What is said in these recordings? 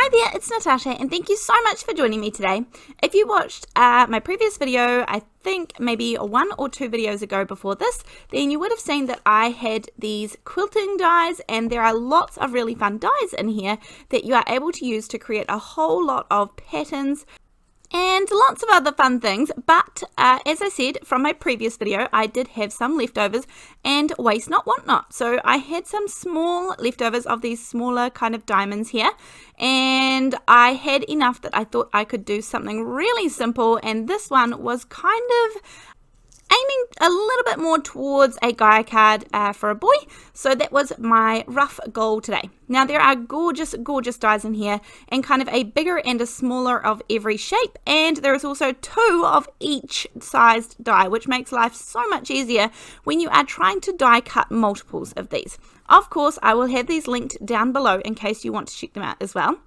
Hi there, it's Natasha, and thank you so much for joining me today. If you watched my previous video, I think maybe 1 or 2 videos ago before this, then you would have seen that I had these quilting dies, and there are lots of really fun dies in here that you are able to use to create a whole lot of patterns and lots of other fun things. But as I said from my previous video, I did have some leftovers, and waste not, want not. So I had some small leftovers of these smaller kind of diamonds here, and I had enough that I thought I could do something really simple, and this one was kind of aiming a little bit more towards a Gaia card for a boy. So that was my rough goal today. Now there are gorgeous dies in here, and kind of a bigger and a smaller of every shape, and there is also 2 of each sized die, which makes life so much easier when you are trying to die cut multiples of these. Of course, I will have these linked down below in case you want to check them out as well.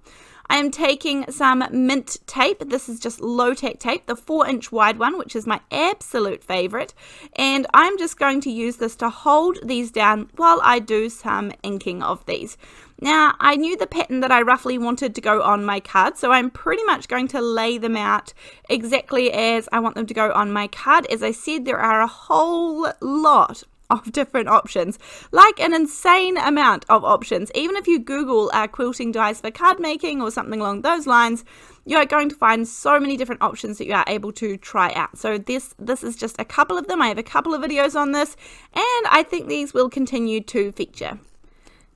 I am taking some mint tape. This is just low tack tape, the 4-inch wide one, which is my absolute favorite. And I'm just going to use this to hold these down while I do some inking of these. Now, I knew the pattern that I roughly wanted to go on my card, so I'm pretty much going to lay them out exactly as I want them to go on my card. As I said, there are a whole lot of different options, like an insane amount of options. Even if you Google quilting dies for card making or something along those lines, you are going to find so many different options that you are able to try out. So this is just a couple of them. I have a couple of videos on this, and I think these will continue to feature.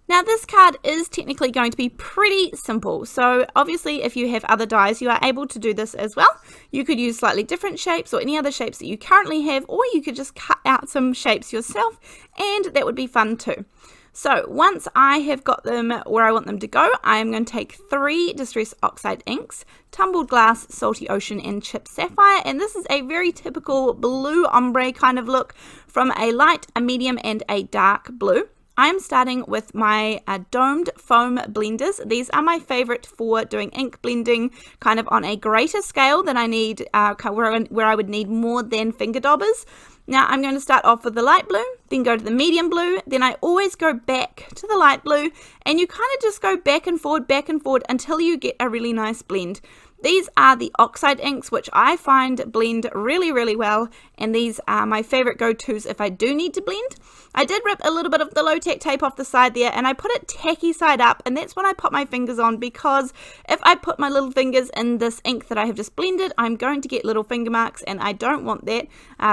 Now this card is technically going to be pretty simple, so obviously if you have other dies you are able to do this as well. You could use slightly different shapes or any other shapes that you currently have, or you could just cut out some shapes yourself, and that would be fun too. So once I have got them where I want them to go, I am going to take 3 Distress Oxide inks, Tumbled Glass, Salty Ocean, and Chipped Sapphire, and this is a very typical blue ombre kind of look from a light, a medium, and a dark blue. I'm starting with my domed foam blenders. These are my favorite for doing ink blending kind of on a greater scale than I need, where I would need more than finger daubers. Now I'm going to start off with the light blue, then go to the medium blue, then I always go back to the light blue, and you kind of just go back and forward until you get a really nice blend. These are the Oxide inks, which I find blend really well, and these are my favorite go-tos if I do need to blend. I did rip a little bit of the low tack tape off the side there, and I put it tacky side up, and that's when I put my fingers on, because if I put my little fingers in this ink that I have just blended, I'm going to get little finger marks, and I don't want that.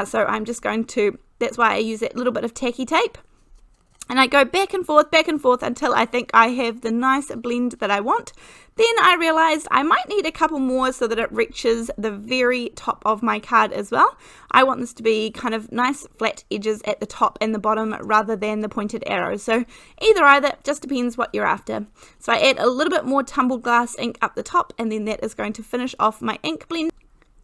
So I'm just going to, that's why I use that little bit of tacky tape. And I go back and forth until I think I have the nice blend that I want. Then I realized I might need a couple more so that it reaches the very top of my card as well. I want this to be kind of nice flat edges at the top and the bottom rather than the pointed arrows. So either, just depends what you're after. So I add a little bit more Tumbled Glass ink up the top, and then that is going to finish off my ink blend.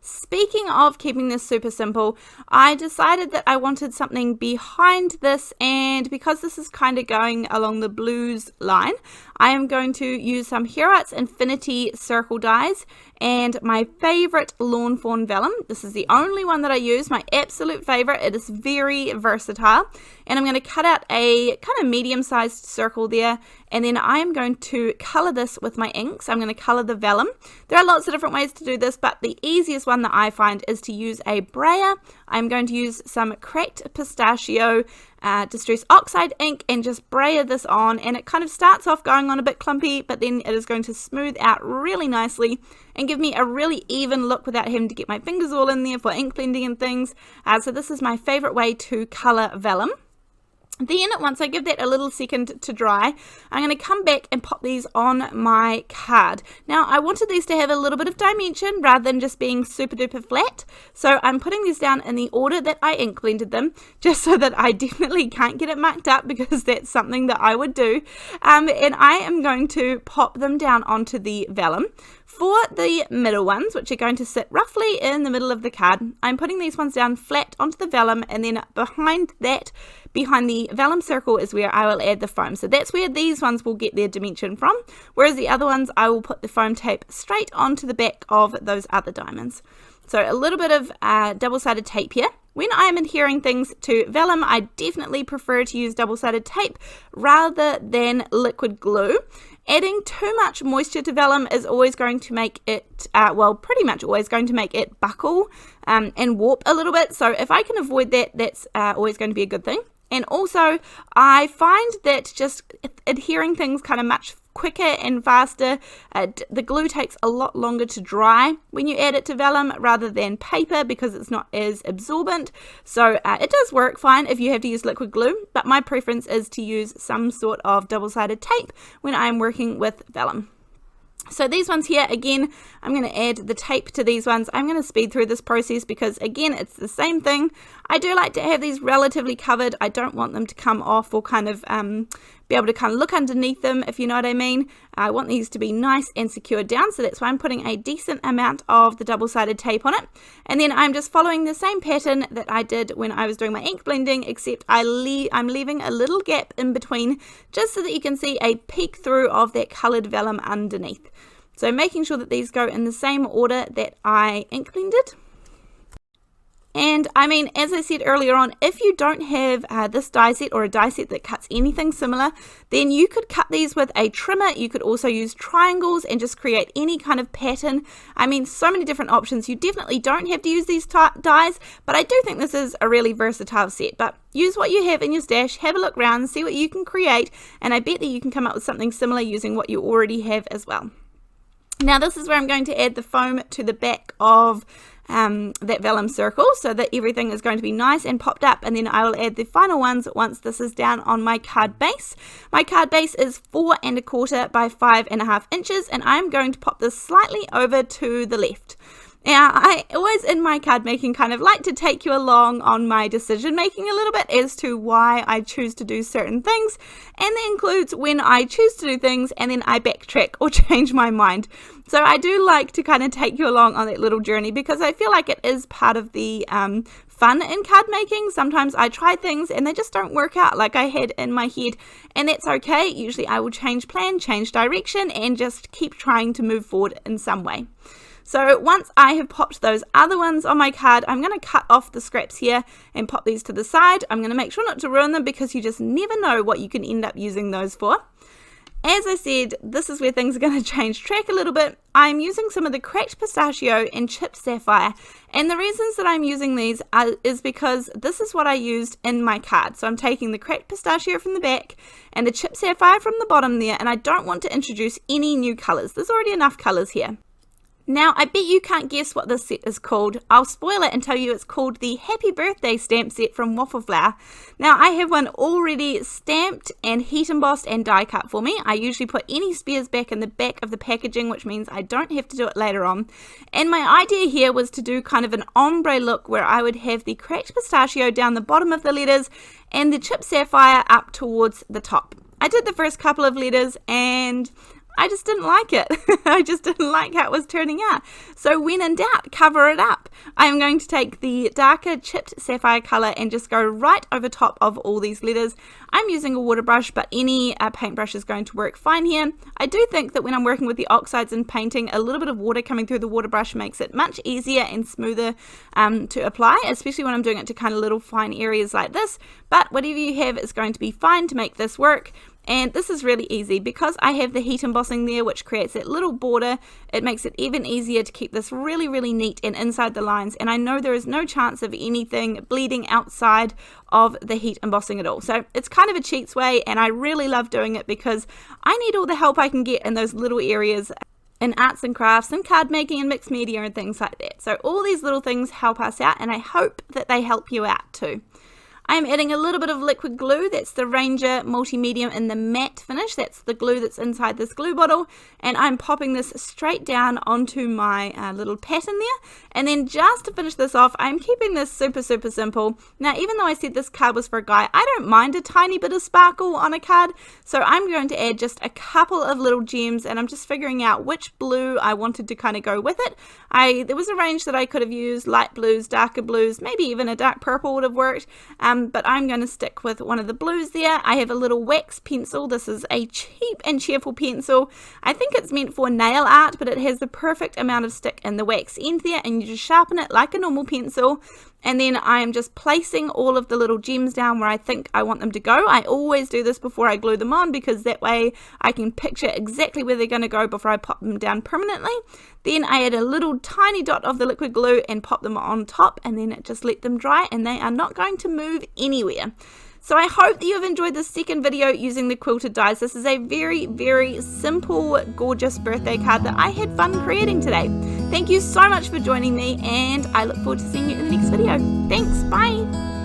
Speaking of keeping this super simple, I decided that I wanted something behind this, and because this is kind of going along the blues line, I am going to use some Hero Arts Infinity circle dies and my favorite Lawn Fawn vellum. This is the only one that I use, my absolute favorite. It is very versatile, and I'm going to cut out a kind of medium-sized circle there, and then I am going to color this with my inks. I'm going to color the vellum. There are lots of different ways to do this, but the easiest one that I find is to use a brayer. I'm going to use some cracked Pistachio Distress Oxide ink and just brayer this on, and it kind of starts off going on a bit clumpy, but then it is going to smooth out really nicely and give me a really even look without having to get my fingers all in there for ink blending and things. So this is my favorite way to color vellum. Then once I give that a little second to dry, I'm going to come back and pop these on my card. Now I wanted these to have a little bit of dimension rather than just being super duper flat, so I'm putting these down in the order that I ink blended them, just so that I definitely can't get it mucked up, because that's something that I would do. And I am going to pop them down onto the vellum. For the middle ones, which are going to sit roughly in the middle of the card, I'm putting these ones down flat onto the vellum, and then behind the vellum circle is where I will add the foam. So that's where these ones will get their dimension from, whereas the other ones I will put the foam tape straight onto the back of those other diamonds. So a little bit of double-sided tape here. when I'm adhering things to vellum, I definitely prefer to use double-sided tape rather than liquid glue. Adding too much moisture to vellum is always going to make it, pretty much always going to make it buckle and warp a little bit. So if I can avoid that, that's always going to be a good thing. And also, I find that just adhering things kind of much quicker and faster. The glue takes a lot longer to dry when you add it to vellum rather than paper because it's not as absorbent. So it does work fine if you have to use liquid glue, but my preference is to use some sort of double-sided tape when I'm working with vellum. So these ones here, again, I'm going to add the tape to these ones. I'm going to speed through this process because, again, it's the same thing. I do like to have these relatively covered. I don't want them to come off or kind of be able to kind of look underneath them, if you know what I mean. I want these to be nice and secured down, so that's why I'm putting a decent amount of the double-sided tape on it. And then I'm just following the same pattern that I did when I was doing my ink blending, except I'm leaving a little gap in between just so that you can see a peek through of that coloured vellum underneath. So making sure that these go in the same order that I ink blended. And I mean, as I said earlier on, if you don't have this die set or a die set that cuts anything similar, then you could cut these with a trimmer. You could also use triangles and just create any kind of pattern. I mean, so many different options. You definitely don't have to use these dies, but I do think this is a really versatile set. But use what you have in your stash, have a look around, see what you can create, and I bet that you can come up with something similar using what you already have as well. Now this is where I'm going to add the foam to the back of that vellum circle so that everything is going to be nice and popped up, and then I will add the final ones once this is down on my card base. My card base is 4 1/4 by 5.5 inches, and I'm going to pop this slightly over to the left. Now, I always in my card making kind of like to take you along on my decision making a little bit as to why I choose to do certain things, and that includes when I choose to do things and then I backtrack or change my mind. So I do like to kind of take you along on that little journey because I feel like it is part of the fun in card making. Sometimes I try things and they just don't work out like I had in my head, and that's okay. Usually I will change plan, change direction, and just keep trying to move forward in some way. So once I have popped those other ones on my card, I'm going to cut off the scraps here and pop these to the side. I'm going to make sure not to ruin them because you just never know what you can end up using those for. As I said, this is where things are going to change track a little bit. I'm using some of the cracked pistachio and chipped sapphire, and the reasons that I'm using these is because this is what I used in my card. So I'm taking the cracked pistachio from the back and the chipped sapphire from the bottom there, and I don't want to introduce any new colours. There's already enough colours here. Now, I bet you can't guess what this set is called. I'll spoil it and tell you it's called the Happy Birthday stamp set from Waffle. Now, I have one already stamped and heat embossed and die cut for me. I usually put any spares back in the back of the packaging, which means I don't have to do it later on. And my idea here was to do kind of an ombre look where I would have the cracked pistachio down the bottom of the letters and the chipped sapphire up towards the top. I did the first couple of letters and I just didn't like it. I just didn't like how it was turning out. So when in doubt, cover it up. I am going to take the darker chipped sapphire color and just go right over top of all these letters. I'm using a water brush, but any paintbrush is going to work fine here. I do think that when I'm working with the oxides and painting, a little bit of water coming through the water brush makes it much easier and smoother to apply, especially when I'm doing it to kind of little fine areas like this. But whatever you have is going to be fine to make this work. And this is really easy because I have the heat embossing there, which creates that little border. It makes it even easier to keep this really, really neat and inside the lines. And I know there is no chance of anything bleeding outside of the heat embossing at all. So it's kind of a cheats way, and I really love doing it because I need all the help I can get in those little areas in arts and crafts and card making and mixed media and things like that. So all these little things help us out, and I hope that they help you out too. I'm adding a little bit of liquid glue. That's the Ranger Multi-Medium in the matte finish. That's the glue that's inside this glue bottle. And I'm popping this straight down onto my little pattern there. And then just to finish this off, I'm keeping this super, super simple. Now, even though I said this card was for a guy, I don't mind a tiny bit of sparkle on a card. So I'm going to add just a couple of little gems, and I'm just figuring out which blue I wanted to kind of go with it. There was a range that I could have used, light blues, darker blues, maybe even a dark purple would have worked. But I'm going to stick with one of the blues there. I have a little wax pencil. This is a cheap and cheerful pencil. I think it's meant for nail art, but it has the perfect amount of stick in the wax end there, and you just sharpen it like a normal pencil. and then I am just placing all of the little gems down where I think I want them to go. I always do this before I glue them on, because that way I can picture exactly where they're going to go before I pop them down permanently. Then I add a little tiny dot of the liquid glue and pop them on top, and then just let them dry, and they are not going to move anywhere. So I hope that you've enjoyed this second video using the quilted dies. This is a very, very simple, gorgeous birthday card that I had fun creating today. Thank you so much for joining me, and I look forward to seeing you in the next video. Thanks, bye!